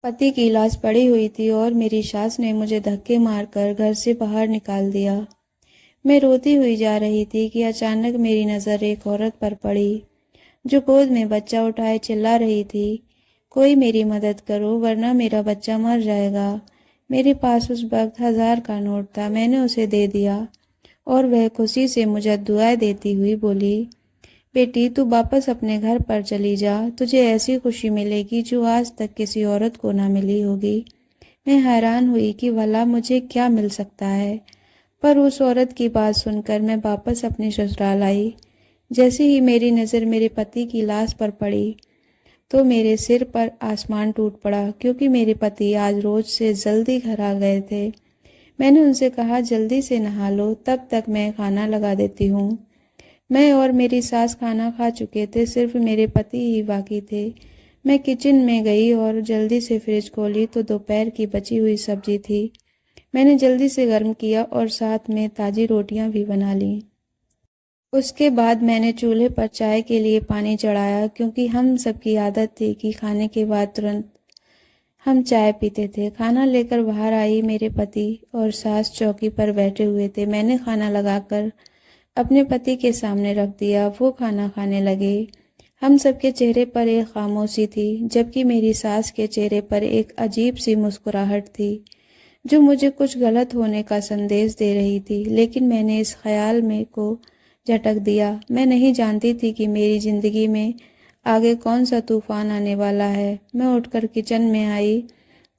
पति की लाश पड़ी हुई थी और मेरी सास ने मुझे धक्के मारकर घर से बाहर निकाल दिया। मैं रोती हुई जा रही थी कि अचानक मेरी नज़र एक औरत पर पड़ी जो गोद में बच्चा उठाए चिल्ला रही थी, कोई मेरी मदद करो वरना मेरा बच्चा मर जाएगा। मेरे पास उस वक्त 1000 का नोट था। मैंने उसे दे दिया और वह खुशी से मुझे दुआएं देती हुई बोली, बेटी तू वापस अपने घर पर चली जा, तुझे ऐसी खुशी मिलेगी जो आज तक किसी औरत को ना मिली होगी। मैं हैरान हुई कि भला मुझे क्या मिल सकता है, पर उस औरत की बात सुनकर मैं वापस अपने ससुराल आई। जैसे ही मेरी नज़र मेरे पति की लाश पर पड़ी तो मेरे सिर पर आसमान टूट पड़ा, क्योंकि मेरे पति आज रोज से जल्दी घर आ गए थे। मैंने उनसे कहा, जल्दी से नहा लो, तब तक मैं खाना लगा देती हूँ। मैं और मेरी सास खाना खा चुके थे, सिर्फ मेरे पति ही बाकी थे। मैं किचन में गई और जल्दी से फ्रिज खोली तो दोपहर की बची हुई सब्जी थी। मैंने जल्दी से गर्म किया और साथ में ताज़ी रोटियां भी बना लीं। उसके बाद मैंने चूल्हे पर चाय के लिए पानी चढ़ाया, क्योंकि हम सबकी आदत थी कि खाने के बाद तुरंत हम चाय पीते थे। खाना लेकर बाहर आई, मेरे पति और सास चौकी पर बैठे हुए थे। मैंने खाना लगाकर अपने पति के सामने रख दिया। वो खाना खाने लगे। हम सबके चेहरे पर एक खामोशी थी, जबकि मेरी सास के चेहरे पर एक अजीब सी मुस्कुराहट थी जो मुझे कुछ गलत होने का संदेश दे रही थी। लेकिन मैंने इस ख्याल में को झटक दिया। मैं नहीं जानती थी कि मेरी जिंदगी में आगे कौन सा तूफान आने वाला है। मैं उठकर किचन में आई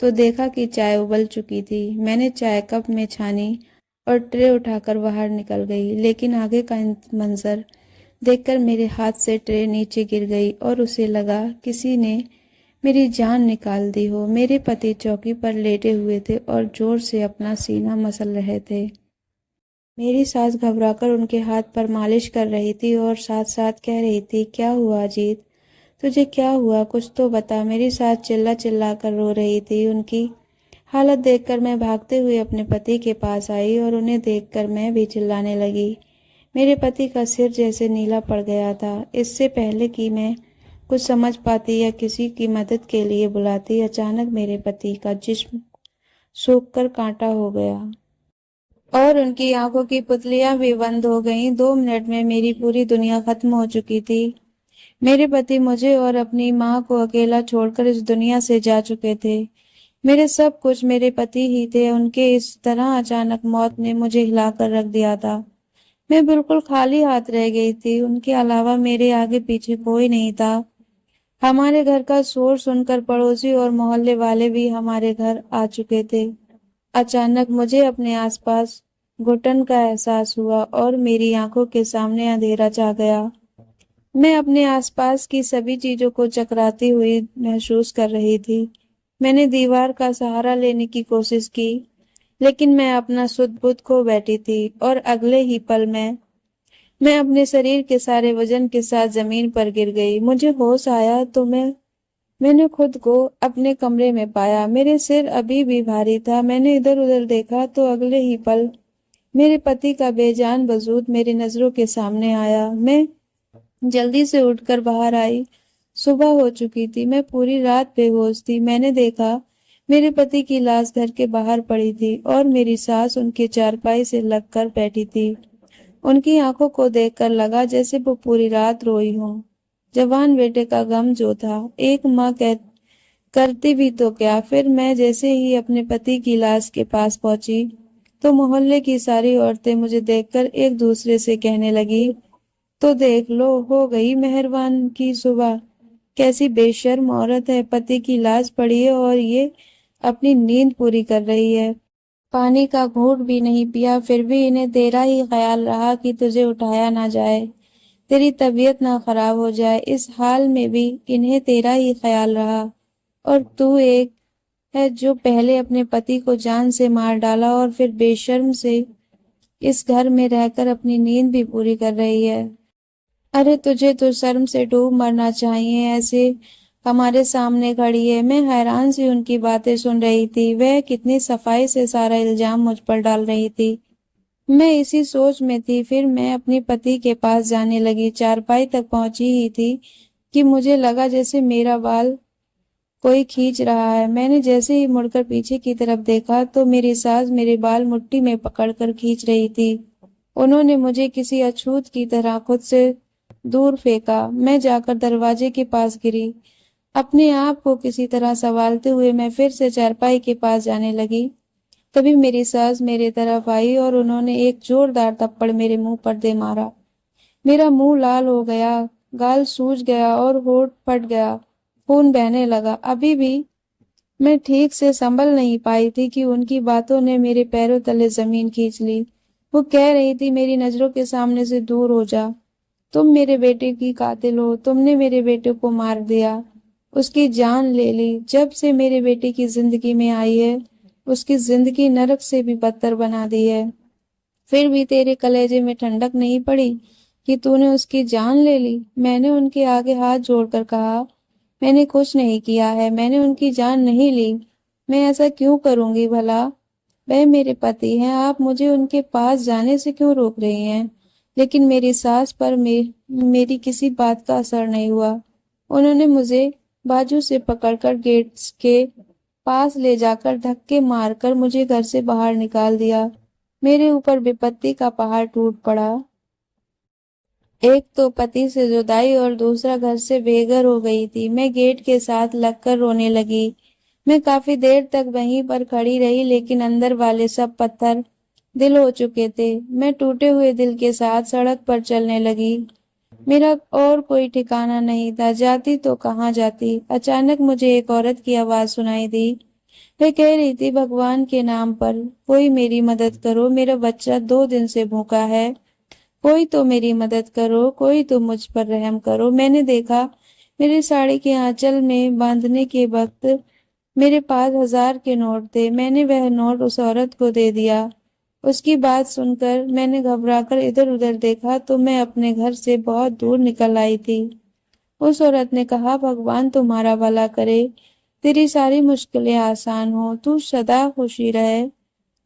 तो देखा कि चाय उबल चुकी थी। मैंने चाय कप में छानी और ट्रे उठाकर बाहर निकल गई, लेकिन आगे का मंजर देखकर मेरे हाथ से ट्रे नीचे गिर गई और उसे लगा किसी ने मेरी जान निकाल दी हो। मेरे पति चौकी पर लेटे हुए थे और जोर से अपना सीना मसल रहे थे। मेरी सास घबराकर उनके हाथ पर मालिश कर रही थी और साथ साथ कह रही थी, क्या हुआ अजीत, तुझे क्या हुआ, कुछ तो बता। मेरी सास चिल्ला चिल्ला कर रो रही थी। उनकी हालत देखकर मैं भागते हुए अपने पति के पास आई और उन्हें देखकर मैं भी चिल्लाने लगी। मेरे पति का सिर जैसे नीला पड़ गया था। इससे पहले कि मैं कुछ समझ पाती या किसी की मदद के लिए बुलाती, अचानक मेरे पति का जिस्म सूख कर कांटा हो गया और उनकी आंखों की पुतलियां भी बंद हो गईं। 2 मिनट में मेरी पूरी दुनिया खत्म हो चुकी थी। मेरे पति मुझे और अपनी माँ को अकेला छोड़कर इस दुनिया से जा चुके थे। मेरे सब कुछ मेरे पति ही थे। उनके इस तरह अचानक मौत ने मुझे हिलाकर रख दिया था। मैं बिल्कुल खाली हाथ रह गई थी। उनके अलावा मेरे आगे पीछे कोई नहीं था। हमारे घर का शोर सुनकर पड़ोसी और मोहल्ले वाले भी हमारे घर आ चुके थे। अचानक मुझे अपने आसपास घुटन का एहसास हुआ और मेरी आंखों के सामने अंधेरा छा गया। मैं अपने आसपास की सभी चीजों को चकराती हुई महसूस कर रही थी। मैंने दीवार का सहारा लेने की कोशिश की, लेकिन मैं अपना सुध बुध खो बैठी थी और अगले ही पल मैं अपने शरीर के सारे वजन के साथ जमीन पर गिर गई। मुझे होश आया तो मैंने खुद को अपने कमरे में पाया। मेरे सिर अभी भी भारी था। मैंने इधर उधर देखा तो अगले ही पल मेरे पति का बेजान वजूद मेरी नजरों के सामने आया। मैं जल्दी से उठकर बाहर आई। सुबह हो चुकी थी। मैं पूरी रात बेहोश थी। मैंने देखा मेरे पति की लाश घर के बाहर पड़ी थी और मेरी सास उनके चारपाई से लगकर बैठी थी। उनकी आंखों को देखकर लगा जैसे वो पूरी रात रोई हो। जवान बेटे का गम जो था एक माँ कह करती भी तो क्या। फिर मैं जैसे ही अपने पति की लाश के पास पहुंची तो मोहल्ले की सारी औरतें मुझे देखकर एक दूसरे से कहने लगी, तो देख लो, हो गई मेहरबान की सुबह। कैसी बेशर्म औरत है, पति की लाश पड़ी है और ये अपनी नींद पूरी कर रही है। पानी का घूंट भी नहीं पिया, फिर भी इन्हें तेरा ही ख्याल रहा कि तुझे उठाया ना जाए, तेरी तबीयत ना खराब हो जाए। इस हाल में भी इन्हें तेरा ही ख्याल रहा। और तू एक है जो पहले अपने पति को जान से मार डाला और फिर बेशर्म से इस घर में रहकर अपनी नींद भी पूरी कर रही है। अरे तुझे तो शर्म से डूब मरना चाहिए, ऐसे हमारे सामने खड़ी है। मैं हैरान सी उनकी बातें सुन रही थी। वह कितनी सफाई से सारा इल्जाम मुझ पर डाल रही थी। मैं इसी सोच में थी। फिर मैं अपने पति के पास जाने लगी। चारपाई तक पहुंची ही थी कि मुझे लगा जैसे मेरा बाल कोई खींच रहा है। मैंने जैसे ही मुड़कर पीछे की तरफ देखा तो मेरी सास मेरे बाल मुट्ठी में पकड़कर खींच रही थी। उन्होंने मुझे किसी अछूत की तरह खुद से दूर फेंका। मैं जाकर दरवाजे के पास गिरी। अपने आप को किसी तरह संभालते हुए मैं फिर से चारपाई के पास जाने लगी। तभी मेरी सास मेरे तरफ आई और उन्होंने एक जोरदार थप्पड़ मेरे मुंह पर दे मारा। मेरा मुंह लाल हो गया, गाल सूज गया और होठ फट गया। खून बहने लगा। अभी भी मैं ठीक से संभल नहीं पाई थी कि उनकी बातों ने मेरे पैरों तले जमीन खींच ली। वो कह रही थी, मेरी नजरों के सामने से दूर हो जा। तुम मेरे बेटे की कातिल हो। तुमने मेरे बेटे को मार दिया, उसकी जान ले ली। जब से मेरे बेटे की जिंदगी में आई है, उसकी जिंदगी नरक से भी बदतर बना दी है। फिर भी तेरे कलेजे में ठंडक नहीं पड़ी कि तूने उसकी जान ले ली। मैंने उनके आगे हाथ जोड़कर कहा, मैंने कुछ नहीं किया है, मैंने उनकी जान नहीं ली। मैं ऐसा क्यों करूंगी भला? वह मेरे पति हैं, आप मुझे उनके पास जाने से क्यों रोक रही हैं? लेकिन मेरी सास पर मेरी किसी बात का असर नहीं हुआ। उन्होंने मुझे बाजू से पकड़कर गेट के पास ले जाकर धक्के मारकर मुझे घर से बाहर निकाल दिया। मेरे ऊपर विपत्ति का पहाड़ टूट पड़ा। एक तो पति से जुदाई और दूसरा घर से बेघर हो गई थी। मैं गेट के साथ लगकर रोने लगी। मैं काफी देर तक वहीं पर खड़ी रही, लेकिन अंदर वाले सब पत्थर दिल हो चुके थे। मैं टूटे हुए दिल के साथ सड़क पर चलने लगी। मेरा और कोई ठिकाना नहीं था। जाती तो कहाँ जाती। अचानक मुझे एक औरत की आवाज सुनाई दी। वह कह रही थी, भगवान के नाम पर कोई मेरी मदद करो, मेरा बच्चा 2 दिन से भूखा है। कोई तो मेरी मदद करो, कोई तो मुझ पर रहम करो। मैंने देखा, मेरी साड़ी के आंचल में बांधने के वक्त मेरे पास 1000 के नोट थे। मैंने वह नोट उस औरत को दे दिया। उसकी बात सुनकर मैंने घबराकर इधर उधर देखा तो मैं अपने घर से बहुत दूर निकल आई थी। उस औरत ने कहा, भगवान तुम्हारा भला करे, तेरी सारी मुश्किलें आसान हो, तू सदा खुशी रहे।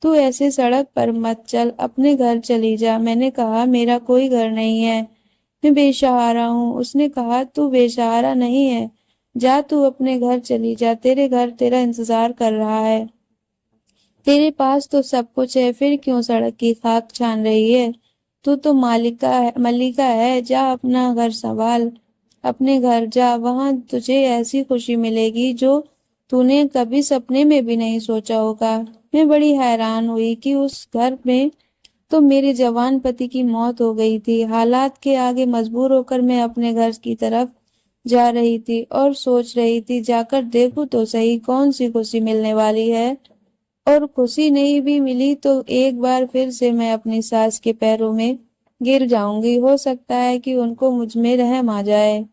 तू ऐसे सड़क पर मत चल, अपने घर चली जा। मैंने कहा, मेरा कोई घर नहीं है, मैं बेसहारा हूँ। उसने कहा, तू बेसहारा नहीं है, जा तू अपने घर चली जा, तेरे घर तेरा इंतजार कर रहा है। तेरे पास तो सब कुछ है, फिर क्यों सड़क की खाक छान रही है? तू तो मलिका है, जा अपना घर संभाल। अपने घर जा, वहां तुझे ऐसी खुशी मिलेगी जो तूने कभी सपने में भी नहीं सोचा होगा। मैं बड़ी हैरान हुई कि उस घर में तो मेरे जवान पति की मौत हो गई थी। हालात के आगे मजबूर होकर मैं अपने घर की तरफ जा रही थी और सोच रही थी, जाकर देखूं तो सही कौन सी खुशी मिलने वाली है। और खुशी नहीं भी मिली तो एक बार फिर से मैं अपनी सास के पैरों में गिर जाऊंगी। हो सकता है कि उनको मुझ में रहम आ जाए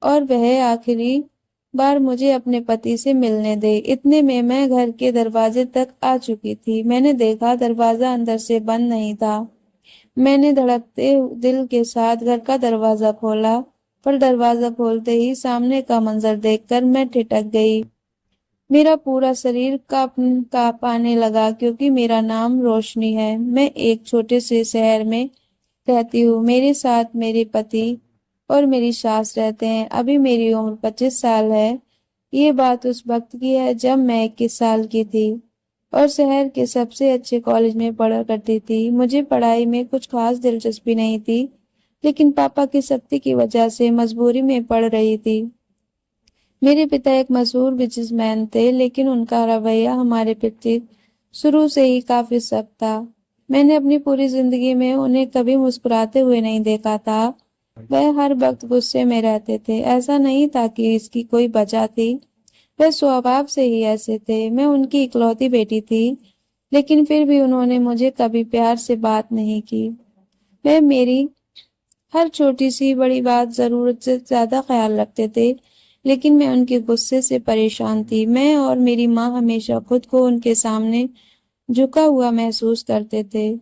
और वह आखिरी बार मुझे अपने पति से मिलने दे। इतने में मैं घर के दरवाजे तक आ चुकी थी। मैंने देखा, दरवाजा अंदर से बंद नहीं था। मैंने धड़कते दिल के साथ घर का दरवाजा खोला, पर दरवाजा खोलते ही सामने का मंजर देखकर मैं ठिठक गई। मेरा पूरा शरीर कांप आने लगा, क्योंकि मेरा नाम रोशनी है। मैं एक छोटे से शहर में रहती हूँ। मेरे साथ मेरे पति और मेरी सास रहते हैं। अभी मेरी उम्र 25 साल है। ये बात उस वक्त की है जब मैं 21 साल की थी और शहर के सबसे अच्छे कॉलेज में पढ़ा करती थी। मुझे पढ़ाई में कुछ खास दिलचस्पी नहीं थी, लेकिन पापा की सख्ती की वजह से मजबूरी में पढ़ रही थी। मेरे पिता एक मशहूर बिजनेसमैन थे, लेकिन उनका रवैया हमारे प्रति शुरू से ही काफी सख्त था। मैंने अपनी पूरी जिंदगी में उन्हें कभी मुस्कुराते हुए नहीं देखा था। वह हर वक्त गुस्से में रहते थे। ऐसा नहीं था कि इसकी कोई वजह थी, वह स्वभाव से ही ऐसे थे। मैं उनकी इकलौती बेटी थी, लेकिन फिर भी उन्होंने मुझे कभी प्यार से बात नहीं की। वह मेरी हर छोटी सी बड़ी बात जरूरत से ज्यादा ख्याल रखते थे, लेकिन मैं उनके गुस्से से परेशान थी। मैं और मेरी माँ हमेशा खुद को उनके सामने झुका हुआ महसूस करते थे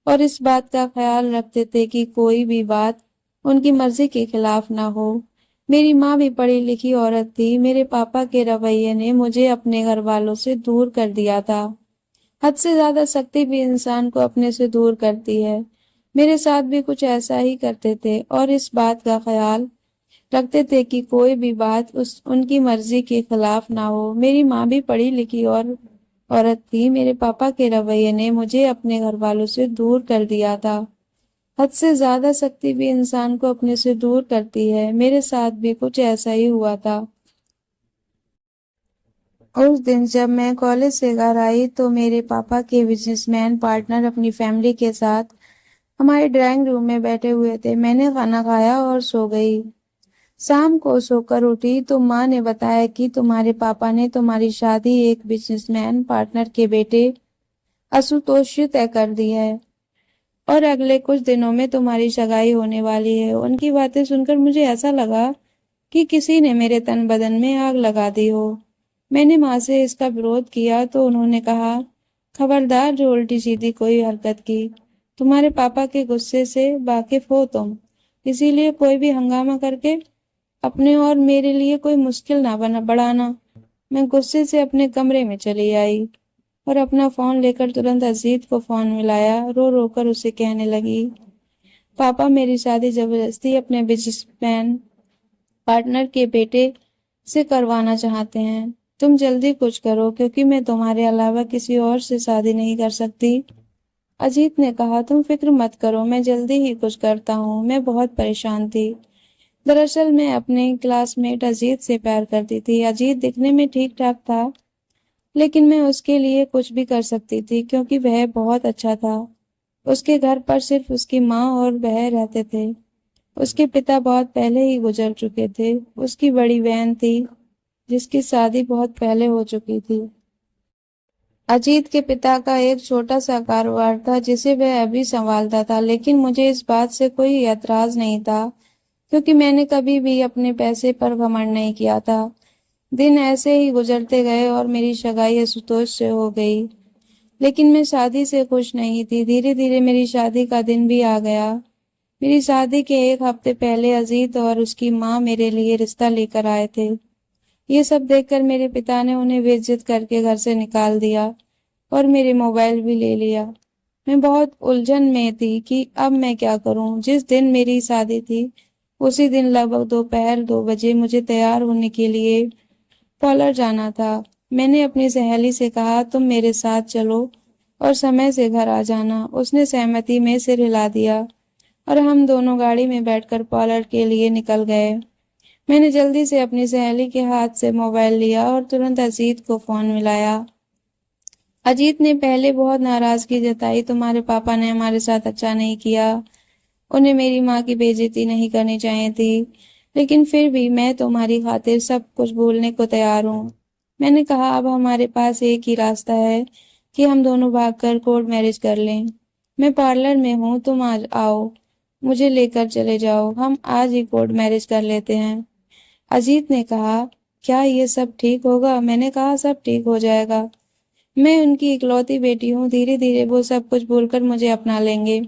और इस बात का ख्याल रखते थे कि कोई भी बात उनकी मर्जी के खिलाफ ना हो। मेरी माँ भी पढ़ी लिखी औरत थी। मेरे पापा के रवैये ने मुझे अपने घर वालों से दूर कर दिया था। हद से ज्यादा सख्ती भी इंसान को अपने से दूर करती है। मेरे साथ भी कुछ ऐसा ही करते थे और इस बात का ख्याल रखते थे कि कोई भी बात उनकी मर्जी के खिलाफ ना हो। मेरी माँ भी पढ़ी लिखी और औरत थी। मेरे पापा के रवैये ने मुझे अपने घर वालों से दूर कर दिया था। हद से ज्यादा सख्ती भी इंसान को अपने से दूर करती है। मेरे साथ भी कुछ ऐसा ही हुआ था। उस दिन जब मैं कॉलेज से घर आई तो मेरे पापा के बिजनेसमैन पार्टनर अपनी फैमिली के साथ हमारे ड्राइंग रूम में बैठे हुए थे। मैंने खाना खाया और सो गई। शाम को सोकर उठी तो माँ ने बताया कि तुम्हारे पापा ने तुम्हारी शादी एक बिजनेसमैन पार्टनर के बेटे आशुतोष से तय कर दी है और अगले कुछ दिनों में तुम्हारी सगाई होने वाली है। उनकी बातें सुनकर मुझे ऐसा लगा कि किसी ने मेरे तन बदन में आग लगा दी हो। मैंने माँ से इसका विरोध किया तो उन्होंने कहा, खबरदार जो उल्टी सीधी कोई हरकत की। तुम्हारे पापा के गुस्से से वाकिफ हो तुम, इसीलिए कोई भी हंगामा करके अपने और मेरे लिए कोई मुश्किल ना बना बढ़ाना। मैं गुस्से से अपने कमरे में चली आई और अपना फोन लेकर तुरंत अजीत को फोन मिलाया। रो रो कर उसे कहने लगी, पापा मेरी शादी जबरदस्ती अपने बिजनेसमैन पार्टनर के बेटे से करवाना चाहते हैं। तुम जल्दी कुछ करो क्योंकि मैं तुम्हारे अलावा किसी और से शादी नहीं कर सकती। अजीत ने कहा, तुम फिक्र मत करो, मैं जल्दी ही कुछ करता हूँ। मैं बहुत परेशान थी। दरअसल मैं अपने क्लासमेट अजीत से प्यार करती थी। अजीत दिखने में ठीक ठाक था लेकिन मैं उसके लिए कुछ भी कर सकती थी क्योंकि वह बहुत अच्छा था। उसके घर पर सिर्फ उसकी माँ और वह रहते थे। उसके पिता बहुत पहले ही गुजर चुके थे। उसकी बड़ी बहन थी जिसकी शादी बहुत पहले हो चुकी थी। अजीत के पिता का एक छोटा सा कारोबार था जिसे वह अभी संभालता था, लेकिन मुझे इस बात से कोई ऐतराज नहीं था क्योंकि मैंने कभी भी अपने पैसे पर घमंड नहीं किया था। दिन ऐसे ही गुजरते गए और मेरी सगाई आशुतोष से हो गई, लेकिन मैं शादी से खुश नहीं थी। धीरे धीरे मेरी शादी का दिन भी आ गया। मेरी शादी के एक हफ्ते पहले अजीत और उसकी माँ मेरे लिए रिश्ता लेकर आए थे। ये सब देखकर मेरे पिता ने उन्हें बेइज्जत करके घर से निकाल दिया और मेरे मोबाइल भी ले लिया। मैं बहुत उलझन में थी कि अब मैं क्या करूं। जिस दिन मेरी शादी थी उसी दिन लगभग दोपहर 2 बजे मुझे तैयार होने के लिए पार्लर जाना था। मैंने अपनी सहेली से कहा, तुम मेरे साथ चलो और समय से घर आ जाना। उसने सहमति में सिर हिला दिया और हम दोनों गाड़ी में बैठकर पार्लर के लिए निकल गए। मैंने जल्दी से अपनी सहेली के हाथ से मोबाइल लिया और तुरंत अजीत को फोन मिलाया। अजीत ने पहले बहुत नाराजगी जताई। तुम्हारे पापा ने हमारे साथ अच्छा नहीं किया। उन्हें मेरी माँ की बेइज्जती नहीं करनी चाहिए थी, लेकिन फिर भी मैं तुम्हारी खातिर सब कुछ भूलने को तैयार हूँ। मैंने कहा, अब हमारे पास एक ही रास्ता है कि हम दोनों भागकर कोर्ट मैरिज कर लें। मैं पार्लर में हूँ, तुम आज आओ, मुझे लेकर चले जाओ, हम आज ही कोर्ट मैरिज कर लेते हैं। अजीत ने कहा, क्या ये सब ठीक होगा? मैंने कहा, सब ठीक हो जाएगा। मैं उनकी इकलौती बेटी हूँ, धीरे धीरे वो सब कुछ भूलकर मुझे अपना लेंगे।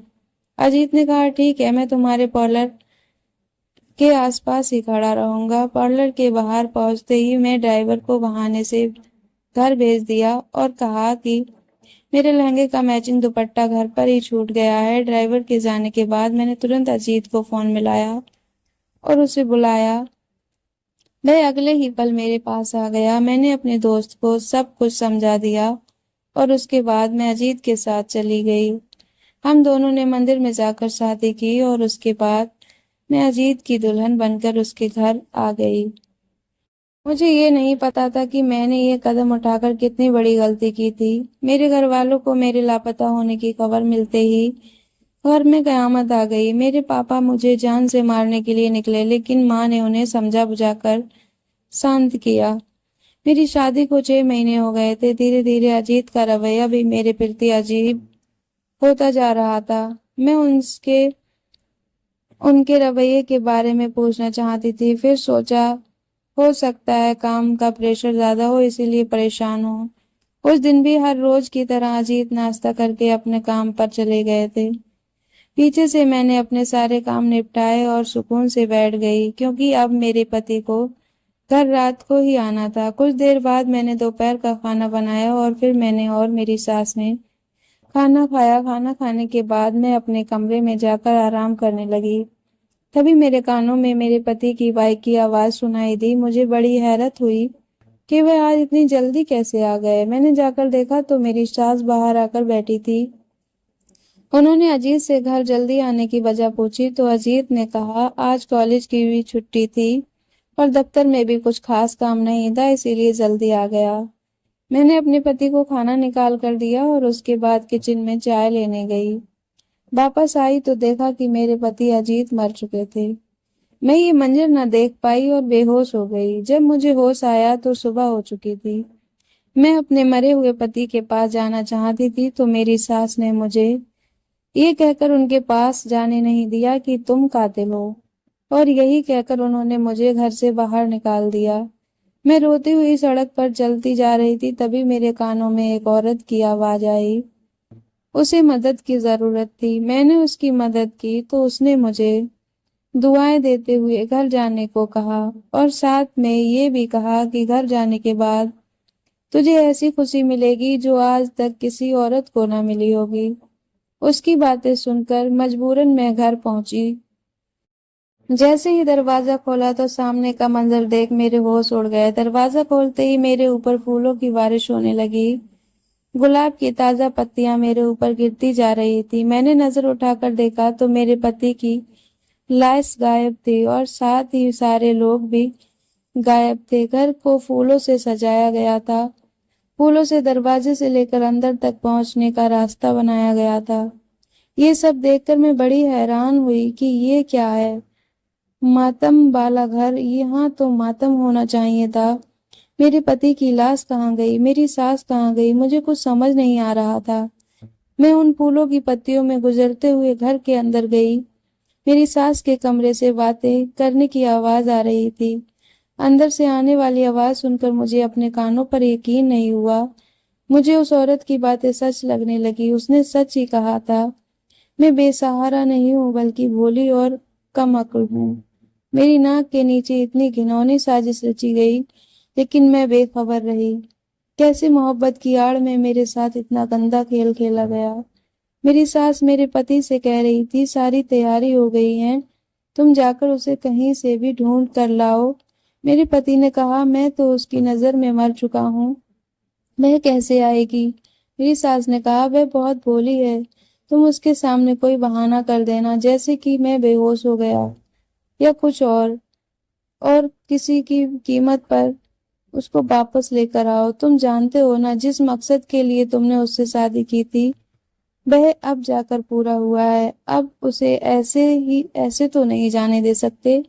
अजीत ने कहा, ठीक है, मैं तुम्हारे पार्लर के आसपास ही खड़ा रहूंगा। पार्लर के बाहर पहुंचते ही मैं ड्राइवर को बहाने से घर भेज दिया और कहा कि मेरे लहंगे का मैचिंग दुपट्टा घर पर ही छूट गया है। ड्राइवर के जाने के बाद मैंने तुरंत अजीत को फोन मिलाया और उसे बुलाया। वह अगले ही पल मेरे पास आ गया। मैंने अपने दोस्त को सब कुछ समझा दिया और उसके बाद मैं अजीत के साथ चली गई। हम दोनों ने मंदिर में जाकर शादी की और उसके बाद मैं अजीत की दुल्हन बनकर उसके घर आ गई। मुझे ये नहीं पता था कि मैंने ये कदम उठाकर कितनी बड़ी गलती की थी। मेरे घर वालों को मेरे लापता होने की खबर मिलते ही घर में कयामत आ गई। मेरे पापा मुझे जान से मारने के लिए निकले, लेकिन माँ ने उन्हें समझा बुझाकर शांत किया। मेरी शादी को 6 महीने हो गए थे। धीरे धीरे अजीत का रवैया भी मेरे प्रति अजीब होता जा रहा था। मैं उनके रवैये के बारे में पूछना चाहती थी, फिर सोचा हो सकता है काम का प्रेशर ज्यादा हो इसीलिए परेशान हो। उस दिन भी हर रोज की तरह अजीत नाश्ता करके अपने काम पर चले गए थे। पीछे से मैंने अपने सारे काम निपटाए और सुकून से बैठ गई क्योंकि अब मेरे पति को घर रात को ही आना था। कुछ देर बाद मैंने दोपहर का खाना बनाया और फिर मैंने और मेरी सास ने खाना खाया। खाना खाने के बाद मैं अपने कमरे में जाकर आराम करने लगी। तभी मेरे कानों में मेरे पति की बाइक की आवाज सुनाई दी। मुझे बड़ी हैरत हुई कि वह आज इतनी जल्दी कैसे आ गए। मैंने जाकर देखा तो मेरी सास बाहर आकर बैठी थी। उन्होंने अजीत से घर जल्दी आने की वजह पूछी तो अजीत ने कहा आज कॉलेज की भी छुट्टी थी और दफ्तर में भी कुछ खास काम नहीं था, इसीलिए जल्दी आ गया। मैंने अपने पति को खाना निकाल कर दिया और उसके बाद किचन में चाय लेने गई। वापस आई तो देखा कि मेरे पति अजीत मर चुके थे। मैं ये मंजर न देख पाई और बेहोश हो गई। जब मुझे होश आया तो सुबह हो चुकी थी। मैं अपने मरे हुए पति के पास जाना चाहती थी तो मेरी सास ने मुझे ये कहकर उनके पास जाने नहीं दिया कि तुम कातिल हो, और यही कहकर उन्होंने मुझे घर से बाहर निकाल दिया। मैं रोती हुई सड़क पर चलती जा रही थी, तभी मेरे कानों में एक औरत की आवाज आई। उसे मदद की जरूरत थी। मैंने उसकी मदद की तो उसने मुझे दुआएं देते हुए घर जाने को कहा और साथ में ये भी कहा कि घर जाने के बाद तुझे ऐसी खुशी मिलेगी जो आज तक किसी औरत को न मिली होगी। उसकी बातें सुनकर मजबूरन मैं घर पहुंची। जैसे ही दरवाजा खोला तो सामने का मंजर देख मेरे होश उड़ गए। दरवाजा खोलते ही मेरे ऊपर फूलों की बारिश होने लगी। गुलाब की ताजा पत्तियां मेरे ऊपर गिरती जा रही थी। मैंने नजर उठाकर देखा तो मेरे पति की लाश गायब थी और साथ ही सारे लोग भी गायब थे। घर को फूलों से सजाया गया था। फूलों से दरवाजे से लेकर अंदर तक पहुंचने का रास्ता बनाया गया था। ये सब देखकर मैं बड़ी हैरान हुई कि ये क्या है। मातम वाला घर, यहाँ तो मातम होना चाहिए था। मेरे पति की लाश कहाँ गई, मेरी सास कहाँ गई, मुझे कुछ समझ नहीं आ रहा था। मैं उन फूलों की पत्तियों में गुजरते हुए घर के अंदर गई। मेरी सास के कमरे से बातें करने की आवाज आ रही थी। अंदर से आने वाली आवाज सुनकर मुझे अपने कानों पर यकीन नहीं हुआ। मुझे उस औरत की बातें सच लगने लगी। उसने सच ही कहा था। मैं बेसहारा नहीं हूँ बल्कि भोली और कम अक्ल हूँ। मेरी नाक के नीचे इतनी घिनौनी साजिश रची गई, लेकिन मैं बेखबर रही। कैसे मोहब्बत की आड़ में मेरे साथ इतना गंदा खेल खेला गया। मेरी सास मेरे पति से कह रही थी सारी तैयारी हो गई है, तुम जाकर उसे कहीं से भी ढूंढ कर लाओ। मेरे पति ने कहा मैं तो उसकी नजर में मर चुका हूँ, वह कैसे आएगी। मेरी सास ने कहा वह बहुत भोली है, तुम उसके सामने कोई बहाना कर देना, जैसे कि मैं बेहोश हो गया या कुछ और किसी की कीमत पर उसको वापस लेकर आओ। तुम जानते हो ना जिस मकसद के लिए तुमने उससे शादी की थी वह अब जाकर पूरा हुआ है। अब उसे ऐसे तो नहीं जाने दे सकते।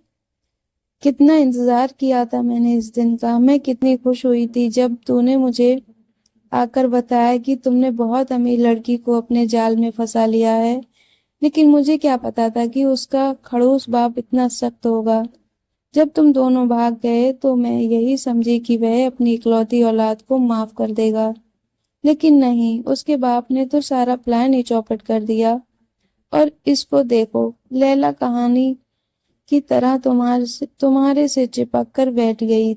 कितना इंतजार किया था मैंने इस दिन का। मैं कितनी खुश हुई थी जब तूने मुझे आकर बताया कि तुमने बहुत अमीर लड़की को अपने जाल में फंसा लिया है। लेकिन मुझे क्या पता था कि उसका खड़ूस बाप इतना सख्त होगा। जब तुम दोनों भाग गए तो मैं यही समझी कि वह अपनी इकलौती औलाद को माफ कर देगा, लेकिन नहीं, उसके बाप ने तो सारा प्लान ही चौपट कर दिया। और इसको देखो, लैला कहानी की तरह तुम्हारे से चिपक कर बैठ गई।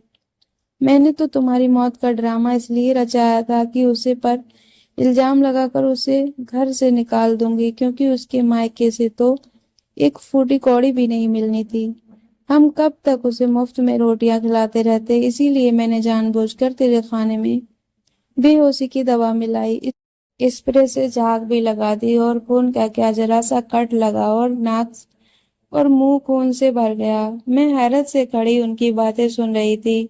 मैंने तो तुम्हारी मौत का ड्रामा इसलिए रचाया था कि उसे पर इल्जाम लगाकर उसे घर से निकाल दूंगी, क्योंकि उसके मायके से तो एक फूटी कौड़ी भी नहीं मिलनी थी। हम कब तक उसे मुफ्त में रोटियां खिलाते रहते। इसीलिए मैंने जानबूझकर तेरे खाने में बेहोशी की दवा मिलाई, स्प्रे से झाग भी लगा दी, और खून का क्या जरा सा कट लगा और नाक और मुंह खून से भर गया। मैं हैरत से खड़ी उनकी बातें सुन रही थी।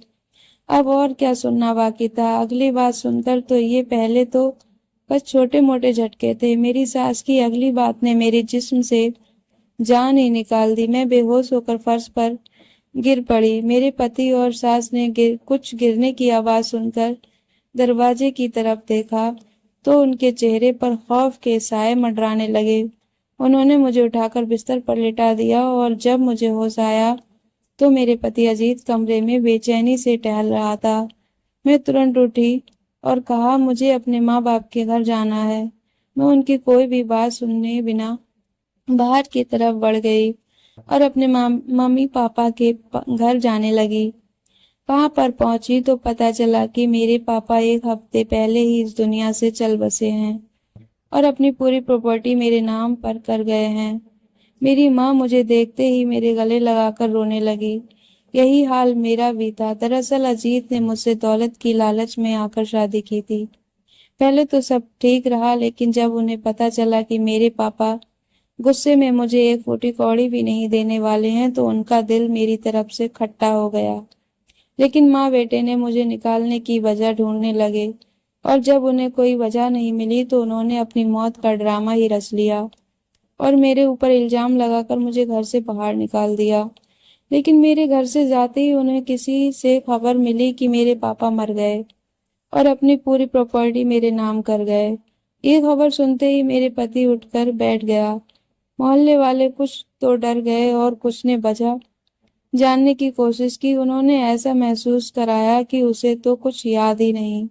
अब और क्या सुनना बाकी था। अगली बात सुनकर तो ये पहले तो बस छोटे मोटे झटके थे। मेरी सास की अगली बात ने मेरे जिस्म से जान ही निकाल दी। मैं बेहोश होकर फर्श पर गिर पड़ी। मेरे पति और सास ने कुछ गिरने की आवाज सुनकर दरवाजे की तरफ देखा तो उनके चेहरे पर खौफ के साए मंडराने लगे। उन्होंने मुझे उठाकर बिस्तर पर लिटा दिया और जब मुझे होश आया तो मेरे पति अजीत कमरे में बेचैनी से टहल रहा था। मैं तुरंत उठी और कहा मुझे अपने माँ बाप के घर जाना है। मैं उनकी कोई भी बात सुनने बिना बाहर की तरफ बढ़ गई और अपने मम्मी पापा के घर जाने लगी। वहां पर पहुंची तो पता चला कि मेरे पापा एक हफ्ते पहले ही इस दुनिया से चल बसे हैं और अपनी पूरी प्रॉपर्टी मेरे नाम पर कर गए हैं। मेरी माँ मुझे देखते ही मेरे गले लगाकर रोने लगी। यही हाल मेरा भी था। दरअसल अजीत ने मुझसे दौलत की लालच में आकर शादी की थी। पहले तो सब ठीक रहा, लेकिन जब उन्हें पता चला कि मेरे पापा गुस्से में मुझे एक फूटी कौड़ी भी नहीं देने वाले हैं, तो उनका दिल मेरी तरफ से खट्टा हो गया। लेकिन माँ बेटे ने मुझे निकालने की वजह ढूंढने लगे, और जब उन्हें कोई वजह नहीं मिली तो उन्होंने अपनी मौत का ड्रामा ही रच लिया और मेरे ऊपर इल्जाम लगाकर मुझे घर से बाहर निकाल दिया। लेकिन मेरे घर से जाते ही उन्हें किसी से खबर मिली कि मेरे पापा मर गए और अपनी पूरी प्रॉपर्टी मेरे नाम कर गए। ये खबर सुनते ही मेरे पति उठकर बैठ गया। मोहल्ले वाले कुछ तो डर गए और कुछ ने वजह जानने की कोशिश की। उन्होंने ऐसा महसूस कराया कि उसे तो कुछ याद ही नहीं।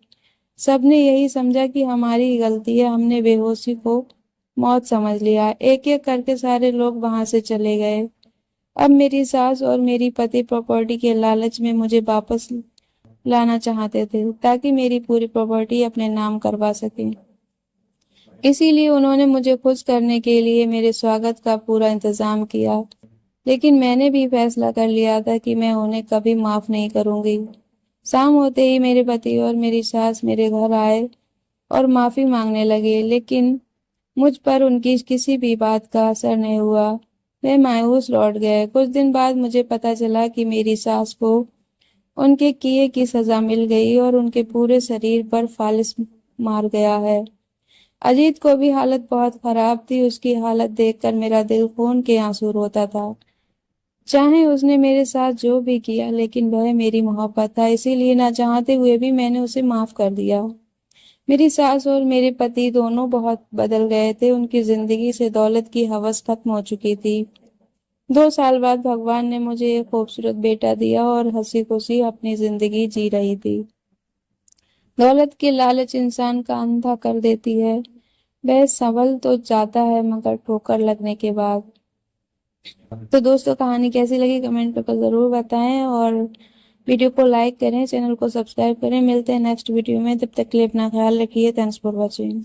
सबने यही समझा कि हमारी ही गलती है, हमने बेहोशी को मौत समझ लिया। एक एक करके सारे लोग वहां से चले गए। अब मेरी सास और मेरी पति प्रॉपर्टी के लालच में मुझे वापस लाना चाहते थे, ताकि मेरी पूरी प्रॉपर्टी अपने नाम करवा सके। इसीलिए उन्होंने मुझे खुश करने के लिए मेरे स्वागत का पूरा इंतजाम किया। लेकिन मैंने भी फैसला कर लिया था कि मैं उन्हें कभी माफ नहीं करूंगी। शाम होते ही मेरे पति और मेरी सास मेरे घर आए और माफी मांगने लगे, लेकिन मुझ पर उनकी किसी भी बात का असर नहीं हुआ। वे मायूस लौट गए। कुछ दिन बाद मुझे पता चला कि मेरी सास को उनके किए की सजा मिल गई और उनके पूरे शरीर पर फालिस मार गया है। अजीत को भी हालत बहुत खराब थी। उसकी हालत देखकर मेरा दिल खून के आंसू रोता था। चाहे उसने मेरे साथ जो भी किया, लेकिन वह मेरी मोहब्बत था, इसीलिए ना चाहते हुए भी मैंने उसे माफ कर दिया। मेरी सास और मेरे पति दोनों बहुत बदल गए थे। उनकी जिंदगी से दौलत की हवस खत्म हो चुकी थी। 2 साल बाद भगवान ने मुझे एक खूबसूरत बेटा दिया और हंसी खुशी अपनी जिंदगी जी रही थी। दौलत की लालच इंसान का अंधा कर देती है। वह संभल तो जाता है, मगर ठोकर लगने के बाद। तो दोस्तों, कहानी कैसी लगी कमेंट करके जरूर बताएं, और वीडियो को लाइक करें, चैनल को सब्सक्राइब करें। मिलते हैं नेक्स्ट वीडियो में, तब तक के लिए अपना ख्याल रखिए। Thanks for watching.